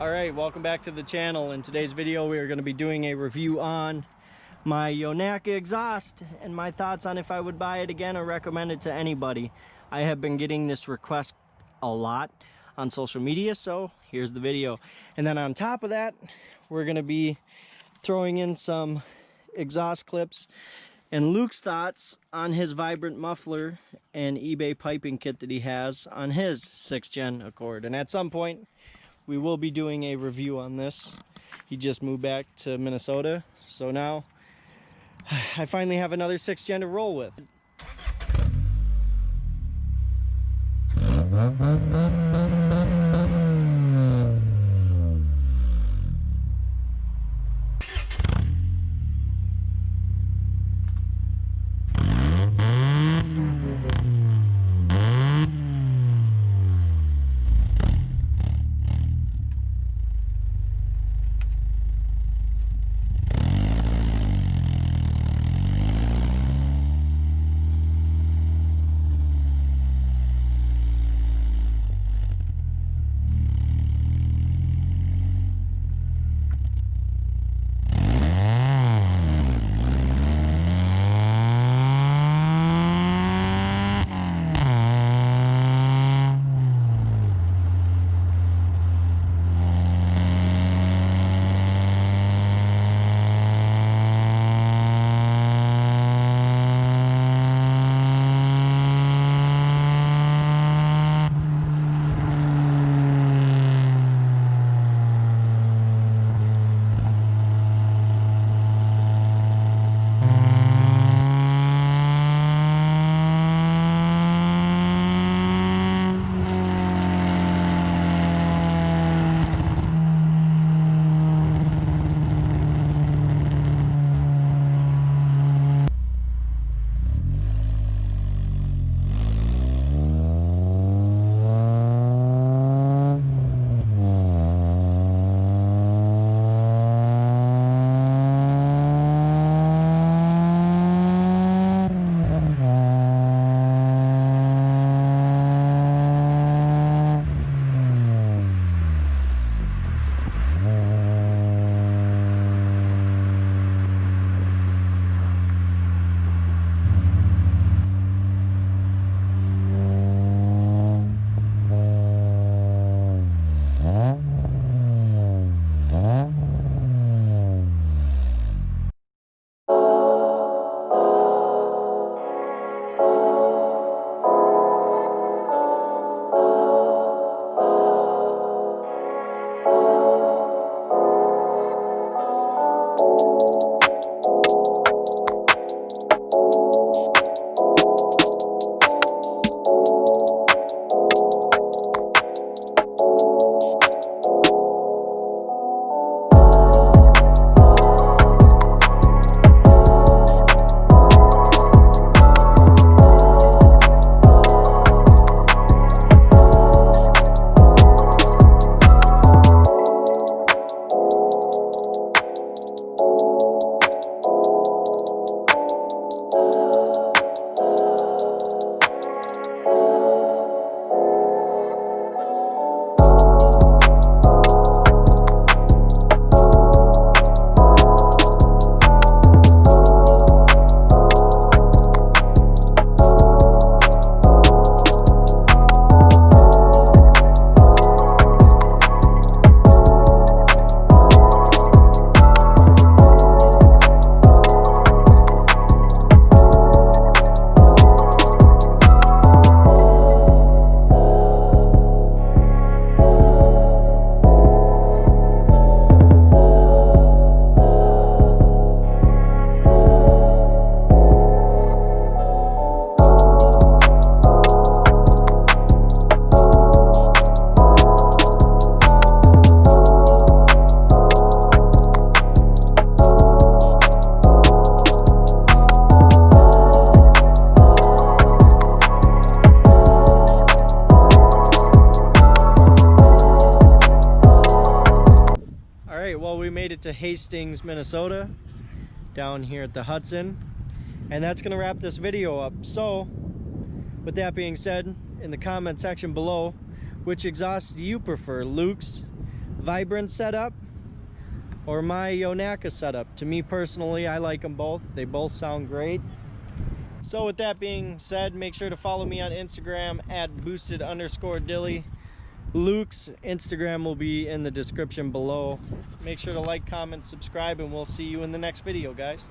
Alright, welcome back to the channel. In today's video we are going to be doing a review on my Yonaka exhaust and my thoughts on if I would buy it again or recommend it to anybody. I have been getting this request a lot on social media, so here's the video. And then on top of that, we're going to be throwing in some exhaust clips and Luke's thoughts on his vibrant muffler and eBay piping kit that he has on his 6th gen Accord. And at some point we will be doing a review on this. He just moved back to Minnesota, so now I finally have another 6th gen to roll with. made it to Hastings, Minnesota, down here at the Hudson, and that's gonna wrap this video up. So with that being said, in the comment section below, which exhaust do you prefer, Luke's Vibrant setup or my Yonaka setup. To me personally, I like them both. They both sound great. So with that being said, make sure to follow me on Instagram at boosted_dilly. Luke's Instagram will be in the description below. Make sure to like, comment, subscribe, and we'll see you in the next video, guys.